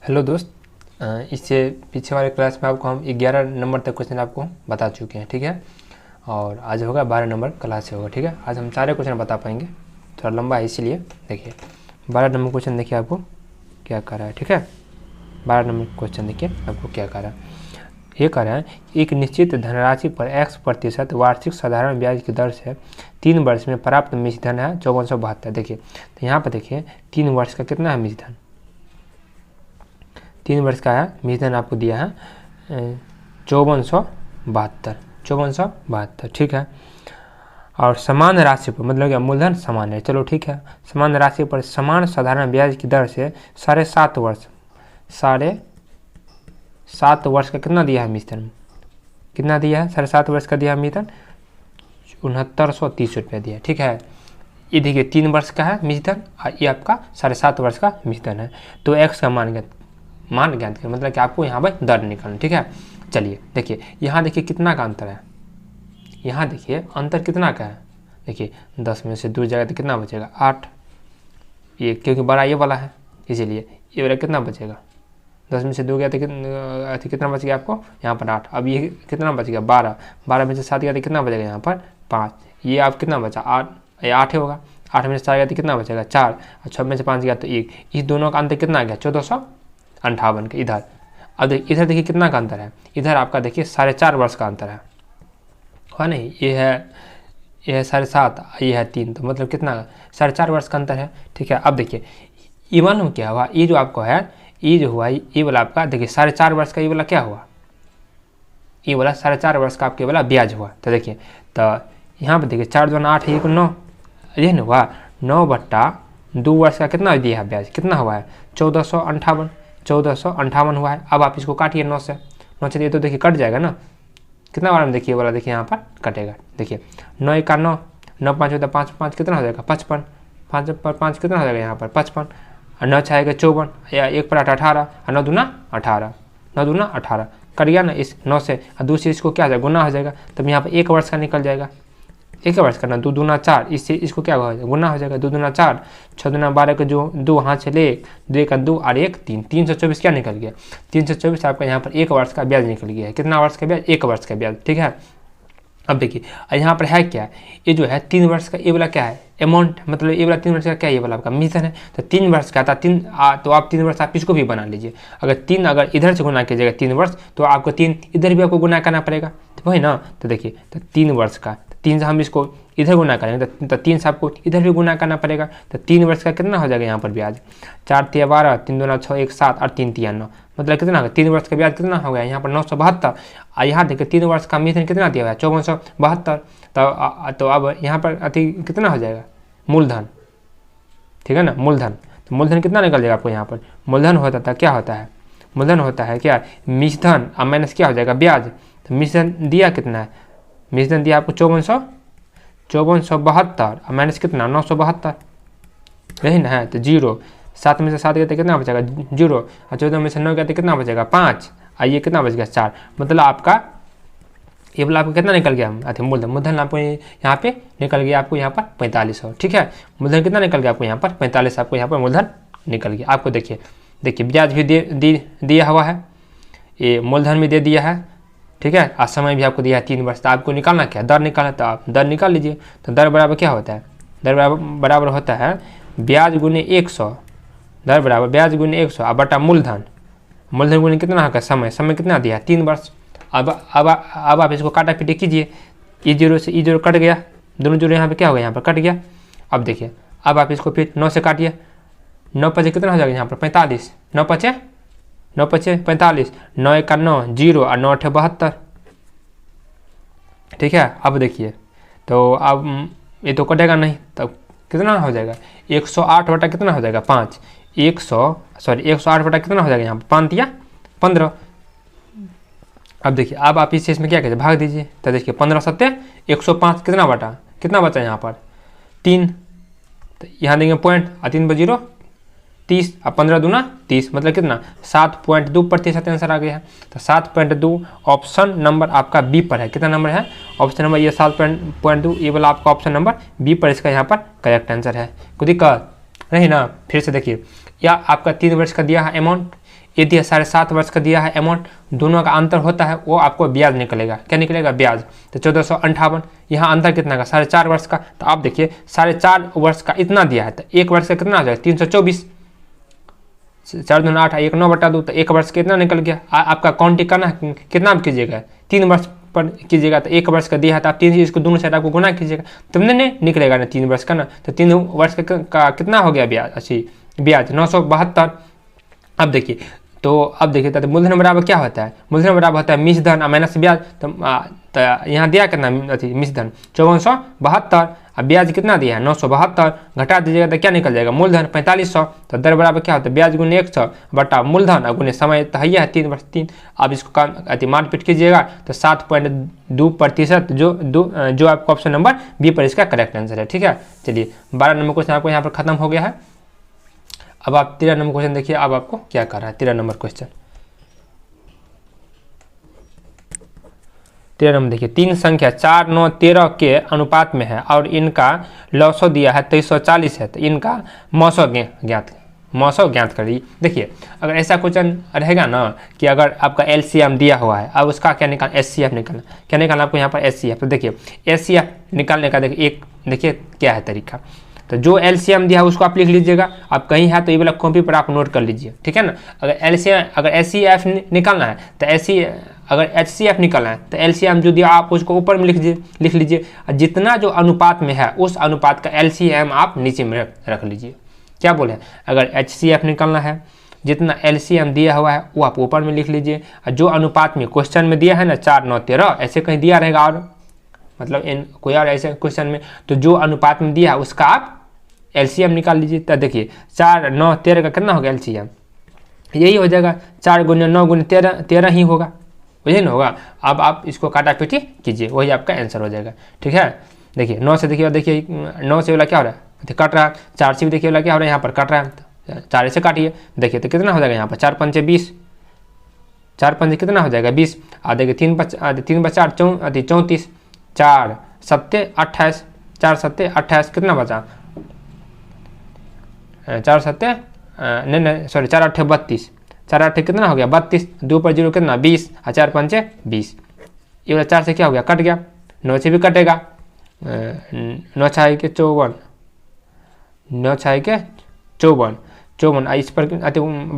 Hello दोस्त, इससे पीछे वाले क्लास में आपको हम 11 नंबर तक क्वेश्चन आपको बता चुके हैं, ठीक है। और आज होगा 12 नंबर क्लास से होगा, ठीक है। आज हम सारे क्वेश्चन बता पाएंगे, थोड़ा लंबा है इसीलिए। देखिए 12 नंबर क्वेश्चन देखिए आपको क्या कर रहा है, ठीक है। 12 नंबर क्वेश्चन देखिए आपको क्या कर रहा है। ये कह रहा है एक निश्चित धनराशि पर x% वार्षिक साधारण ब्याज की दर से 3 वर्ष में प्राप्त मिश्रधन है 5472। देखिए तो यहाँ पर देखिए 3 वर्ष का कितना है मिश्रधन, 3 वर्ष का है मिश्रधन आपको दिया है 5472, ठीक है। और समान राशि पर मतलब क्या मूलधन समान है, चलो ठीक है। समान राशि पर समान साधारण ब्याज की दर से 7.5 वर्ष का कितना दिया है मिश्रधन, कितना दिया है 7.5 वर्ष का दिया है मिश्रधन 6930 रुपया दिया है, ठीक है। ये देखिए 3 वर्ष का है मिश्रधन और ये आपका 7.5 वर्ष का मिश्रधन है। तो x का मान ज्ञात करें, मतलब कि आपको यहाँ पर दर निकालना, ठीक है। चलिए देखिए यहाँ देखिए कितना का अंतर है, यहाँ देखिए अंतर कितना का है। देखिए 10 में से 2 जाएगा तो कितना बचेगा 8, ये क्योंकि बड़ा ये वाला है इसीलिए ये वाला कितना बचेगा 10 में से 2 गया तो कितना बच गया आपको यहाँ पर 8। अब ये कितना बच गया 12 में से 7 गया तो कितना बचेगा यहाँ पर 5, ये आप कितना बचा 8 होगा। 8 में से 4 गया तो कितना बचेगा 4 और 6 में से 5 गया तो 1। इस दोनों का अंतर कितना गया 1458 के इधर। अब इधर देखिए कितना का अंतर है, इधर आपका देखिए 4.5 वर्ष का अंतर है नहीं, ये है 7.5, ये है 3, तो मतलब कितना 4.5 वर्ष का अंतर है, ठीक है। अब देखिए ये मालूम क्या हुआ, ये जो आपको है ये जो हुआ ये वाला आपका देखिए 4.5 वर्ष का ये वाला क्या हुआ, ये वाला 4.5 वर्ष का आपके वाला ब्याज हुआ। तो देखिए तो यहाँ पर देखिए 4 दूना 8 1 9, ये ना हुआ 9/2 वर्ष का कितना दिया है ब्याज, कितना हुआ है 1458 हुआ है। अब आप इसको काटिए 9 से ये तो देखिए कट जाएगा ना, कितना बार में देखिए वाला देखिए यहाँ पर कटेगा। देखिए 9 1 9, 9 5 होता 5 कितना हो जाएगा 55, 5 पर 5 कितना हो जाएगा यहाँ पर 55 और 9 6 आएगा 54 या 1 पर 8 18 और 9 दूना 18, 9 दूना 18 कर गया ना इस 9 से, और दूसरी इसको क्या हो जाएगा गुना हो जाएगा, तब यहाँ पर 1 वर्ष का निकल जाएगा, 1 वर्ष का ना 2 दूना 4, इससे इसको क्या हो जाएगा गुना हो जाएगा 2 दूना 4, 6 दूना 12 का जो 2 हाथ से ले 2 का 2 और 1 3, 324 क्या निकल गया 324 आपका यहाँ पर 1 वर्ष का ब्याज निकल गया है। कितना वर्ष का ब्याज 1 वर्ष का ब्याज, ठीक है। अब देखिए यहाँ पर है क्या, ये जो है 3 वर्ष का ये वाला क्या है अमाउंट, मतलब ये वाला 3 वर्ष का क्या है ये वाला आपका मिश्रधन है। तो 3 वर्ष का था 3 तो आप 3 वर्ष आप इसको भी बना लीजिए। अगर 3 अगर इधर से गुना कीजिएगा 3 वर्ष तो आपको 3 इधर भी आपको गुना करना पड़ेगा, तो वही ना। तो देखिए तो 3 वर्ष का 3 से हम इसको इधर गुना करेंगे तो 3 से आपको इधर भी गुना करना पड़ेगा। तो 3 वर्ष का कितना हो जाएगा यहाँ पर ब्याज 4 3 12, 3 2 6 1 7 और 3 3 9, मतलब कितना होगा 3 वर्ष का ब्याज कितना हो गया यहाँ पर 972। और यहाँ देखिए 3 वर्ष का मिश्रधन कितना दिया हुआ है 5472। तो अब यहाँ पर अति कितना हो जाएगा मूलधन, ठीक है ना मूलधन। तो मूलधन कितना निकल जाएगा आपको यहाँ पर, मूलधन होता था क्या होता है, मूलधन होता है क्या मिश्रधन और माइनस क्या हो जाएगा ब्याज। तो मिश्रधन दिया कितना है, मिश्रधन दिया आपको 5472 और माइनस कितना 972, यही ना है। तो 0 7 में से 7 गया तो कितना बचेगा 0 और 14 में से 9 गया तो कितना बचेगा 5 और ये कितना बच गया 4, मतलब आपका ये वाला आपको कितना निकल गया अरे मूलधन आपको यहाँ पे निकल गया आपको यहाँ पर 4500, ठीक है। मूलधन कितना निकल गया आपको यहाँ पर 45, आपको यहाँ पर मूलधन निकल गया। आपको देखिए ब्याज भी दिया हुआ है, ये मूलधन भी दे दिया है, ठीक है। और समय भी आपको दिया है 3 वर्ष। तो आपको निकालना क्या दर निकालना, तो आप दर निकाल लीजिए। तो दर बराबर क्या होता है, दर बराबर होता है ब्याज गुने 100, दर बराबर ब्याज गुने 100 और बटा मूलधन, मूलधन गुने कितना होगा समय कितना दिया है 3 वर्ष। अब आप इसको काटा पीटी कीजिए, ई 0 से ई 0 कट गया, दोनों जोड़े यहाँ पे क्या हो गया यहाँ पर कट गया। अब देखिए अब आप इसको फिर 9 से काटिए, 9 5 कितना हो जाएगा यहाँ पर 45, 9 5 45, 9 1 9 0 और 9 8 72, ठीक है। अब देखिए तो अब ये तो कटेगा नहीं, तब कितना हो जाएगा 108 बटा कितना हो जाएगा 5, 108 बटा कितना हो जाएगा यहाँ पर 5 या 15। अब देखिए अब आप इस में क्या कीजिए भाग दीजिए, तो देखिए 15 7 105 कितना बचा यहाँ पर 3, तो यहाँ देंगे पॉइंट और 3 पर 0 30 और 15 दूना 30, मतलब कितना 7.2% आंसर आ गया है। तो 7.2 ऑप्शन नंबर आपका बी पर है। कितना नंबर है ऑप्शन नंबर ये 7.2, ये वाला आपका ऑप्शन नंबर बी पर इसका यहाँ पर करेक्ट आंसर है। कोई दिक्कत नहीं ना। फिर से देखिए या आपका 3 वर्ष का दिया है अमाउंट, ये दिया 7.5 वर्ष का दिया है अमाउंट, दोनों का अंतर होता है वो आपको ब्याज निकलेगा। क्या निकलेगा? ब्याज। तो 1458, यहाँ अंतर कितना का? 4.5 वर्ष का। तो आप देखिए 4.5 वर्ष का इतना दिया है, तो 1 वर्ष का कितना हो जाएगा? 324। 4 दूना 8, 1 9 बटा 2, तो 1 वर्ष कितना निकल गया? आपका काउंटिंग करना है, कितना कीजिएगा? 3 वर्ष पर कीजिएगा। तो 1 वर्ष का दिया है तो आप 3 इसको दोनों साइड आपको गुना कीजिएगा, तो नहीं निकलेगा ना 3 वर्ष का ना। तो 3 वर्ष का कितना हो गया ब्याज? अच्छी ब्याज 972। अब देखिए तो मूलधन बराबर क्या होता है? मूलधन बराबर होता है मिश्र धन माइनस ब्याज। तो यहाँ दिया कितना मिश्र धन? 5472। अब ब्याज कितना दिया है? 972। घटा दीजिएगा तो क्या निकल जाएगा? मूलधन 4500। तो दर बराबर क्या होता है? ब्याज गुने 100 बटा मूलधन और गुने समय, तो है 3 वर्ष 3। अब इसको मारपीट कीजिएगा तो 7.2% जो आपका ऑप्शन नंबर बी पर इसका करेक्ट आंसर है। ठीक है, चलिए 12 नंबर क्वेश्चन आपको यहाँ पर खत्म हो गया है। अब आप 13 नंबर क्वेश्चन देखिए, अब आपको क्या कर रहा है 13 नंबर क्वेश्चन। 13 नंबर देखिए, 3 संख्या 4, 9, 13 के अनुपात में है और इनका लौसो दिया है 2340 है, तो इनका मौसो ज्ञात करिए। देखिए अगर ऐसा क्वेश्चन रहेगा ना कि अगर आपका एलसीएम दिया हुआ है, अब उसका क्या निकालना? एचसीएफ निकालना। क्या निकालना आपको यहाँ पर? एचसीएफ। तो देखिए एचसीएफ निकालने का देखिए क्या है तरीका। तो जो एलसीएम दिया है उसको आप लिख लीजिएगा, आप कहीं है तो ये वाला कॉपी पर आप नोट कर लीजिए। ठीक है ना। अगर एचसीएफ निकालना है तो अगर एचसीएफ निकालना है तो एलसीएम जो दिया आप उसको ऊपर में लिख लीजिए, जितना जो अनुपात में है उस अनुपात का एलसीएम आप नीचे में रख लीजिए। क्या बोले? अगर एचसीएफ निकालना है, जितना एलसीएम दिया हुआ है वो आप ऊपर में लिख लीजिए, और जो अनुपात में क्वेश्चन में दिया है ना 4, 9, 13 ऐसे कहीं दिया रहेगा, और मतलब इन कोई और ऐसे क्वेश्चन में, तो जो अनुपात में दिया है उसका आप एलसीएम निकाल लीजिए। तो देखिए 4, 9, 13 का कितना होगा एलसीएम? यही हो जाएगा 4 गुने 9 गुने 13 ही होगा, वही ना होगा। अब आप इसको काटा पीटी कीजिए, वही आपका आंसर हो जाएगा। ठीक है, देखिए 9 से देखिए 9 से वाला क्या हो रहा है? कट रहा है। 4 से भी देखिए वाला क्या हो रहा है? यहाँ पर कट रहा है, 4 से काटिए। देखिए तो कितना हो जाएगा यहाँ पर? 4 पंचे 20, 4 पंचे कितना हो जाएगा? 20। और देखिए 3 बचा 34, 4 सत्ते 28, 4 सत्ते 28 कितना बचा? 4 सत्ते नहीं सॉरी 4 8 32, 4 8 कितना हो गया? 32। 2 पर 0 कितना? 20, और 4 पंचे 20। ये वाला 4 से क्या हो गया? कट गया। 9 से भी कटेगा, 9 छाई के 54, 9 छाई के 54। इस पर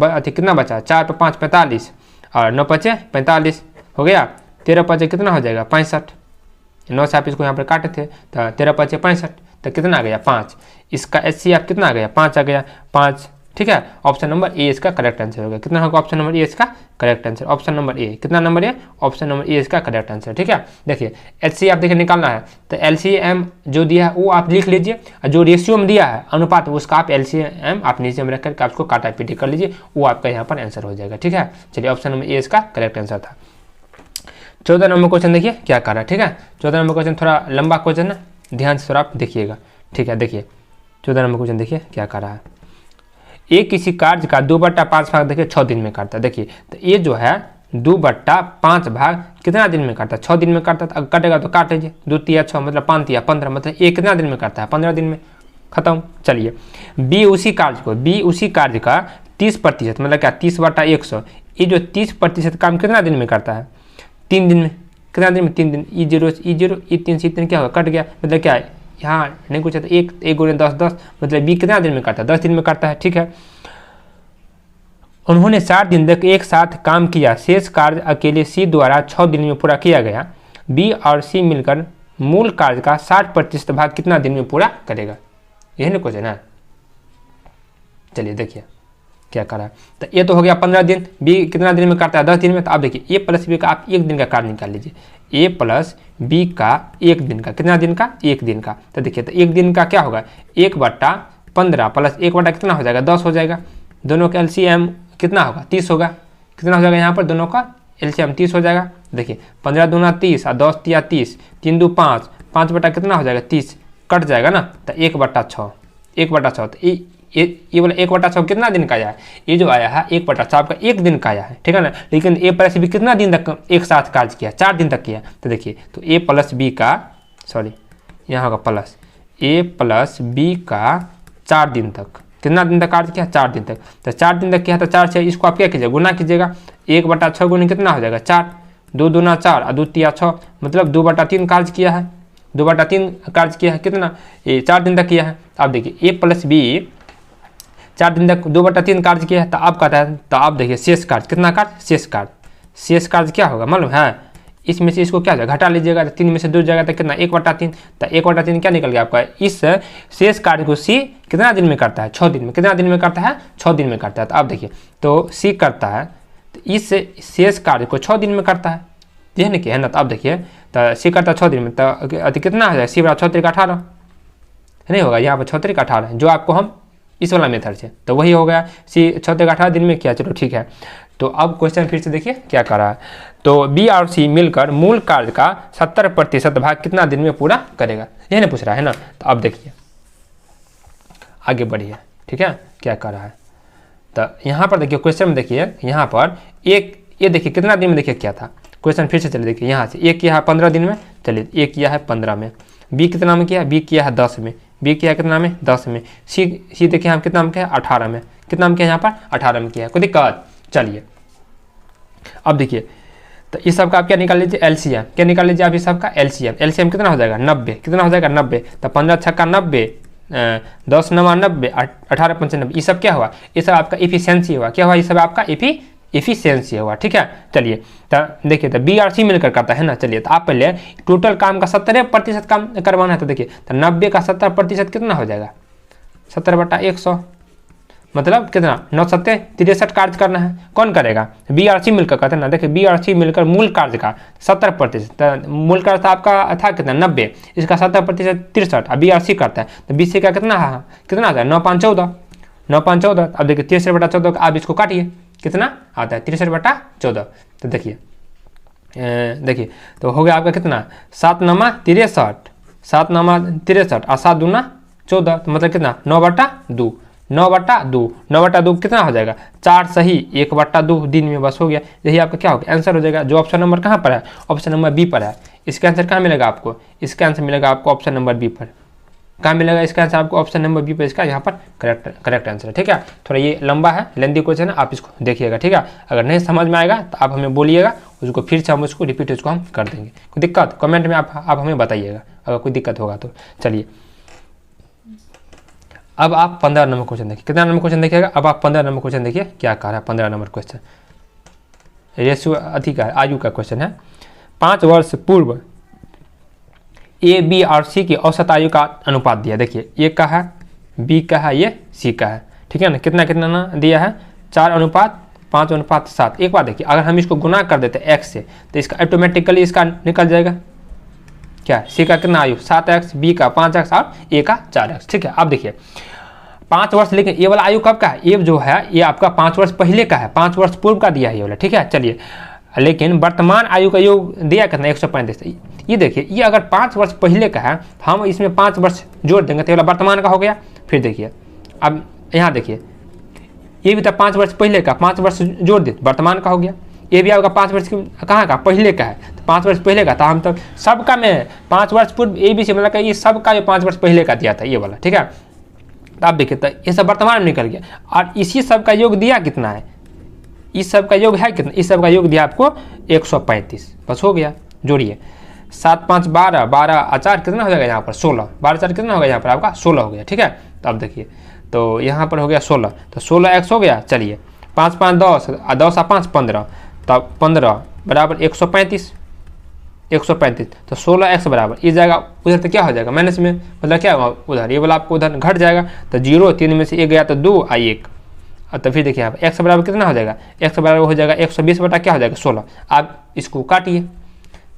अति कितना बचा? 4 पर 5 45, और 9 पचे 45 हो गया। 13 पचे कितना हो जाएगा? 65। 9 से आप इसको यहाँ पर काटे थे तो 13 पचे 65, तो कितना आ गया? 5। इसका एचसीएफ कितना आ गया? 5 आ गया। 5। ठीक है, ऑप्शन नंबर ए इसका करेक्ट आंसर होगा। कितना होगा? ऑप्शन नंबर ए इसका correct answer. Option number A कितना नंबर है? ऑप्शन नंबर ए इसका करेक्ट आंसर। ठीक है, देखिए एचसीएफ देखिए निकालना है तो एलसीएम जो दिया है वो आप लिख लीजिए, और जो रेशियो में दिया है अनुपात उसका आप एलसीएम आप नीचे में रख करके आपको काटा पीटी कर लीजिए, वो आपका यहाँ पर आंसर हो जाएगा। ठीक है, चलिए ऑप्शन नंबर ए इसका करेक्ट आंसर था। 14 नंबर क्वेश्चन देखिए क्या कर रहा है। ठीक है, 14 नंबर क्वेश्चन थोड़ा लंबा क्वेश्चन है, ध्यान से थोड़ा आप देखिएगा। ठीक है, देखिए 14 नंबर क्वेश्चन देखिए क्या कर रहा है। एक किसी कार्य का 2/5 भाग देखिए 6 दिन में करता है। देखिए तो ये जो है 2/5 भाग कितना दिन में करता है? 6 दिन में करता है। अगर कटेगा तो काट लीजिए, 2 तिया 6 मतलब 5 तिया 15, मतलब ये कितना दिन में करता है? 15 दिन में। खत्म। चलिए बी उसी कार्य का 30% मतलब क्या? 30/100। ये जो 30% काम कितना दिन में करता है? 3 दिन में। कितना दिन में? 3 दिन। ई जीरो ई 3 से 3 क्या होगा? कट गया, मतलब क्या है यहाँ नहीं कुछ है तो 1 गुने 10 10, मतलब बी कितना दिन में करता है? 10 दिन में करता है। ठीक है, उन्होंने 4 दिन तक एक साथ काम किया, शेष कार्य अकेले सी द्वारा 6 दिन में पूरा किया गया। बी और सी मिलकर मूल कार्य का 60% भाग कितना दिन में पूरा करेगा? यही ना क्वेश्चन है। चलिए देखिए क्या करा। तो ये तो हो गया 15 दिन। बी कितना दिन में करता है? 10 दिन में। तो आप देखिए ए प्लस बी का आप 1 दिन का कार्य निकाल लीजिए। ए प्लस बी का 1 दिन का, कितना दिन का? 1 दिन का। तो देखिए तो 1 दिन का क्या होगा? 1/15 प्लस 1 कितना हो जाएगा? 10 हो जाएगा। दोनों का एलसीएम कितना होगा? 30 होगा। कितना हो जाएगा यहाँ पर? दोनों का एलसीएम 30 हो जाएगा। देखिए 15 दूना 30 और 10 तिया 30, 3 2 5, 5 बटा कितना हो जाएगा? 30 कट जाएगा ना, तो 1/6, 1/6। तो ये वाला 1/6 कितना दिन का आया है? ये जो आया है 1/6 आपका 1 दिन का आया है। ठीक है ना, लेकिन ए प्लस बी कितना दिन तक एक साथ कार्य किया? 4 दिन तक किया। तो देखिए तो ए प्लस बी का यहाँ होगा प्लस, ए प्लस बी का 4 दिन तक, कितना दिन तक कार्य किया, 4 दिन तक। तो 4 दिन तक किया तो 4 से इसको आप क्या कीजिएगा, गुना कीजिएगा। 1/6 गुना कितना हो जाएगा, 4, 2 दूना 4 और 2 तिया 6, मतलब 2/3 कार्य किया है, 2/3 कार्य किया है। कितना, ये 4 दिन तक किया है। आप देखिए A + B 4 दिन तक 2/3 कार्य किया है। तो आप कहता है, तो आप देखिए शेष कार्य कितना कार्य, शेष कार्य, शेष कार्य क्या होगा मालूम है, इसमें से इसको क्या घटा लीजिएगा, 3 में से 2 जाएगा तो कितना, 1/3। तो 1/3 क्या निकल गया आपका, इस शेष कार्य को C कितना दिन में करता है, 6 दिन में। कितना दिन में करता है, 6 दिन में करता है। तो आप देखिए, तो C करता है, तो इस शेष कार्य को 6 दिन में करता है, यह नहीं है ना। तो आप देखिए, तो C करता है 6 दिन में, तो कितना हो जाएगा, C = 6 × 18 नहीं होगा, यहाँ पर 6 × 18 जो आपको हम इस वाला मेथड से, तो वही हो गया, C 6 × 18 दिन में किया। चलो ठीक है। तो अब क्वेश्चन फिर से देखिए क्या कर रहा है। तो B और C मिलकर मूल कार्य का 70% भाग कितना दिन में पूरा करेगा, यह नहीं पूछ रहा है ना। तो अब देखिए आगे बढ़िए, ठीक है, क्या कर रहा है। तो यहाँ पर देखिए क्वेश्चन में, देखिए यहाँ पर ये देखिए कितना दिन में देखिए क्या था। क्वेश्चन फिर से चलिए देखिए, यहाँ से A किया है 15 दिन में, चलिए A किया है 15 में, B कितना में किया, B किया है 10 में, B किया है कितना में, 10 में, C देखिए हम कितना में किया है, 18 में, कितना में किया यहाँ पर, 18 में किया है। कोई दिक्कत, चलिए अब देखिए, तो इस सब का आप क्या निकाल लीजिए, LCM, क्या निकाल लीजिए आप इस सब का LCM। LCM कितना हो जाएगा, 90, कितना हो जाएगा 90। तो 15 छक्का 90, 10 9 90, 18 5 90, ये सब क्या हुआ, ये सब आपका इफिशियंसी हुआ। क्या हुआ, ये सब आपका इफिशियंसी हुआ, ठीक है। चलिए तो देखिए, तो B और C मिलकर करता है ना। चलिए तो आप पहले टोटल काम का 70% काम करवाना है। तो देखिए, तो 90 का 70% कितना हो जाएगा, 70/100, मतलब कितना, 9 7 63 कार्य करना है। कौन करेगा, B और C मिलकर करते हैं ना। देखिए B और C मिलकर मूल कार्य का 70%, तो मूल कार्य था आपका था कितना, 90, इसका 70% 63, अब B और C करता है। तो BC का कितना है, कितना आता है, 9 5 14, 9 5 14। अब देखिए 63/14 आप इसको काटिए, कितना आता है, 63/14। तो देखिए देखिए, तो हो गया आपका कितना, 7 9 63, 7 9 63 और 7 दूना 14, तो मतलब कितना, 9/2, 9/2, 9/2 कितना हो जाएगा, 4 सही 1/2 दिन में, बस हो गया। यही आपका क्या होगा, आंसर हो जाएगा। जो ऑप्शन नंबर कहाँ पर है, ऑप्शन नंबर B पर है। इसका आंसर कहाँ मिलेगा आपको, इसका आंसर मिलेगा आपको ऑप्शन नंबर B पर। कहाँ मिलेगा इसका आंसर आपको, ऑप्शन नंबर B पर, इसका यहाँ पर करेक्ट आंसर है, ठीक है। थोड़ा ये लंबा है, लेंदी क्वेश्चन है, आप इसको देखिएगा, ठीक है। अगर नहीं समझ में आएगा तो आप हमें बोलिएगा, उसको फिर से हम उसको रिपीट उसको हम कर देंगे। कोई दिक्कत कमेंट में आप हमें बताइएगा अगर कोई दिक्कत होगा तो। चलिए अब आप 15 नंबर क्वेश्चन देखिए, कितना नंबर क्वेश्चन देखिएगा। अब आप 15 नंबर क्वेश्चन देखिए क्या कह रहा है। 15 नंबर क्वेश्चन रेशियो अधिक है, आयु का क्वेश्चन है। 5 वर्ष पूर्व A, B और C की औसत आयु का अनुपात दिया। देखिए A का है, B का है, ये C का है, ठीक है ना। कितना कितना ना दिया है, 4:5:7। एक बात देखिए, अगर हम इसको गुना कर देते x से तो इसका ऑटोमेटिकली इसका निकल जाएगा क्या, C का कितना आयु 7x, B का 5x और A का 4x, ठीक है। अब देखिए 5 वर्ष, लेकिन ये वाला आयु कब का है, ये जो है ये आपका 5 वर्ष पहले का है, 5 वर्ष पूर्व का दिया है ये वाला, ठीक है। चलिए, लेकिन वर्तमान आयु का योग दिया कितना, 135। ये देखिए, ये अगर 5 वर्ष पहले का है तो हम इसमें 5 वर्ष जोड़ देंगे तो ये वाला वर्तमान का हो गया। फिर देखिए, अब यहाँ देखिए, ये भी था 5 वर्ष पहले का, 5 वर्ष जोड़ दे वर्तमान का हो गया। ये भी आपका 5 वर्ष कहाँ का, पहले का है, तो 5 वर्ष पहले का था। हम तो सबका में 5 वर्ष पूर्व ABC मतलब का ये सबका जो 5 वर्ष पहले का दिया था ये वाला, ठीक है। तो आप देखिए, तो ये सब वर्तमान में निकल गया और इसी सब का योग दिया कितना है, इस सब का योग है कितना, इस सब का योग दिया आपको 135, बस हो गया। जोड़िए 7 5 12, 12 और 4 कितना हो जाएगा यहाँ पर 16, 12 4 कितना हो गया यहाँ पर आपका 16 हो गया, ठीक है। तो अब देखिए, तो यहाँ पर हो गया 16, तो 16x हो गया। चलिए 5 5 10 और 10 और 5 15, तब 15 बराबर 135, 135। तो 16x बराबर ये जाएगा उधर, तो क्या हो जाएगा माइनस में, मतलब क्या होगा उधर, ये वाला आपको उधर घट जाएगा। तो 0 3 में से 1 गया तो 2 और 1, और तो फिर देखिए यहाँ पर x बराबर कितना हो जाएगा, x बराबर हो जाएगा 120 बटा क्या हो जाएगा 16। आप इसको काटिए,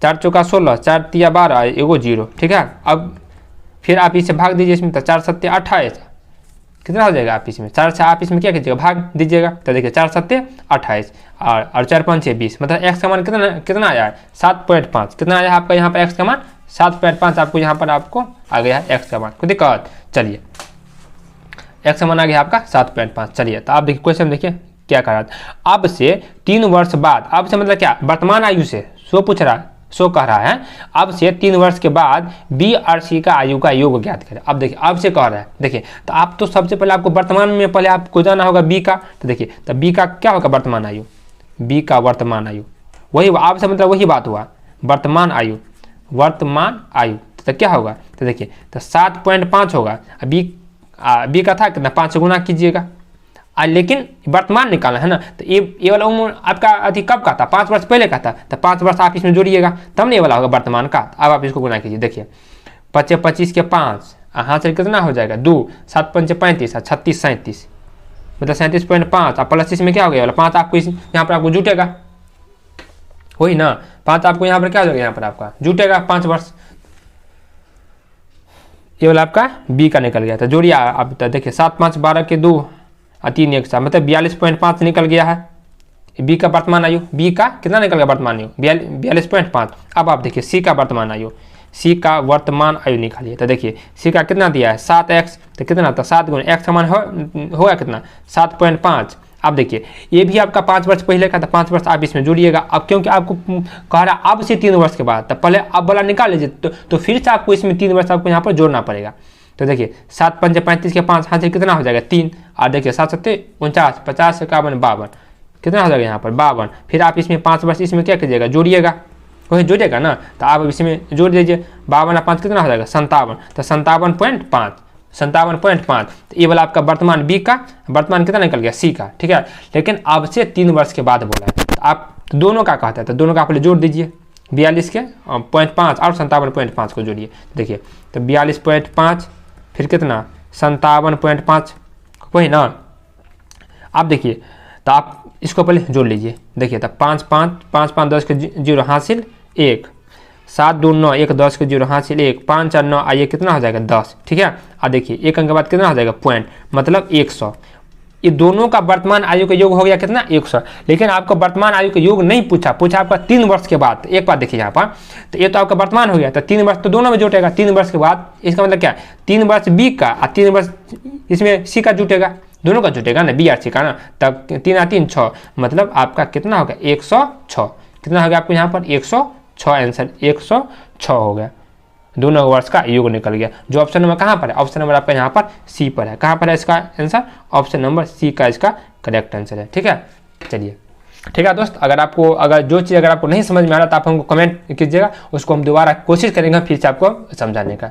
4 चौका 16, 4 तिया 12, एगो 0, ठीक है। अब फिर आप इसे भाग दीजिए इसमें, तो 4 7 28 कितना हो जाएगा, आप इसमें 4 से आप इसमें क्या कीजिएगा भाग दीजिएगा। तो देखिए 4 7 28 और 4 5 6 20, मतलब x का मान कितना आया है 7.5, कितना आया है आपका यहाँ पर x का मान 7.5, आपको यहाँ पर आपको आ गया है x का मान, कोई दिक्कत। चलिए x का मान आ गया आपका 7.5। चलिए तो आप देखिए क्वेश्चन देखिए क्या कह रहा था, अब से 3 वर्ष बाद, अब से मतलब क्या वर्तमान आयु से, सो पूछ रहा है सो कह रहा है अब से 3 वर्ष के बाद बी और सी का आयु का योग ज्ञात करें। अब देखिए अब से कह रहा है, देखिए तो आप तो सबसे पहले आपको वर्तमान में पहले आपको जाना होगा बी का। तो देखिए तो बी का क्या होगा वर्तमान आयु, बी का वर्तमान आयु, वही आप से मतलब वही बात हुआ वर्तमान आयु, वर्तमान आयु तो क्या होगा, तो देखिए तो 7.5 होगा। बी का था कितना 5 से गुना कीजिएगा, लेकिन वर्तमान निकालना है ना, तो ये वाला उम्र आपका अति कब का था, 5 वर्ष पहले का था, तो 5 वर्ष आप इसमें जोड़िएगा तब नहीं ये वाला होगा वर्तमान का। अब आप इसको गुना कीजिए, देखिए 25 के 5 यहाँ से कितना हो जाएगा 2, 7 5 35, 36 37 मतलब 37.5 और प्लस इसमें क्या हो गया वाला 5 आपको यहाँ पर आपको जुटेगा, वही ना 5 आपको यहाँ पर क्या हो जाएगा, यहाँ पर आपका जुटेगा 5 वर्ष। ये वाला आपका बी का निकल गया था, जोड़िए आप देखिए 7 5 12 के 2 और 3 1 7 मतलब 42.5 निकल गया है बी का वर्तमान आयु। बी का कितना निकल गया वर्तमान आयु 42.5। अब आप देखिए सी का वर्तमान आयु, सी का वर्तमान आयु निकालिए। तो देखिए सी का कितना दिया है 7x, तो कितना था 7 गुना x समान होगा कितना 7.5। अब देखिए ये भी आपका 5 वर्ष पहले का था, 5 वर्ष आप इसमें जोड़िएगा। अब क्योंकि आपको कह रहा है अब से 3 वर्ष के बाद, तो पहले अब वाला निकाल लीजिए, तो फिर से आपको इसमें 3 वर्ष आपको यहाँ पर जोड़ना पड़ेगा। तो देखिए 7 5 35 के 5 हाथ से कितना हो जाएगा 3, और देखिए 7 7 49 50 51 52 कितना हो जाएगा यहाँ पर 52। फिर आप इसमें 5 वर्ष इसमें क्या कीजिएगा जोड़िएगा, वही जोड़ेगा ना, तो आप इसमें जोड़ दीजिए 52 और 5 कितना हो जाएगा 57, तो 57.5 तो ये वाला आपका वर्तमान बी का वर्तमान कितना निकल गया सी का, ठीक है। लेकिन अब से 3 वर्ष के बाद बोला है, तो आप दोनों का कहता है तो दोनों का आप जोड़ दीजिए 42 के 0.5 और 57.5 को जोड़िए। देखिए तो 42.5 फिर कितना 57.5 वही ना। आप देखिए तो आप इसको पहले जोड़ लीजिए, देखिए तो 5 5 5 5 10 के 0 हासिल 1, 7 2 9 1 10 के 0 हासिल 1, 5 4 9 आइए कितना हो जाएगा 10, ठीक है। और देखिए 1 अंक के बाद कितना हो जाएगा पॉइंट मतलब 100। ये दोनों का वर्तमान आयु का योग हो गया कितना 100। लेकिन आपको वर्तमान आयु का योग नहीं पूछा आपका 3 वर्ष के बाद। एक बात देखिए यहाँ पर, तो ये तो आपका वर्तमान हो गया, तो 3 वर्ष तो दोनों में जुटेगा 3 वर्ष के बाद। इसका मतलब क्या 3 वर्ष बी का और 3 वर्ष इसमें सी का जुटेगा, दोनों का जुटेगा ना बी आर सी का ना, तब 3 और 3 6 मतलब आपका कितना होगा 106। कितना हो गया आपको यहाँ पर 106 आंसर 106 हो गया। दोनों वर्ष का योग निकल गया। जो ऑप्शन नंबर कहाँ पर है, ऑप्शन नंबर आपका यहाँ पर सी पर है। कहाँ पर है इसका आंसर, ऑप्शन नंबर सी का इसका करेक्ट आंसर है, ठीक है। चलिए ठीक है दोस्त, अगर जो चीज़ अगर आपको नहीं समझ में आ रहा तो आप हमको कमेंट कीजिएगा, उसको हम दोबारा कोशिश करेंगे फिर से आपको समझाने का।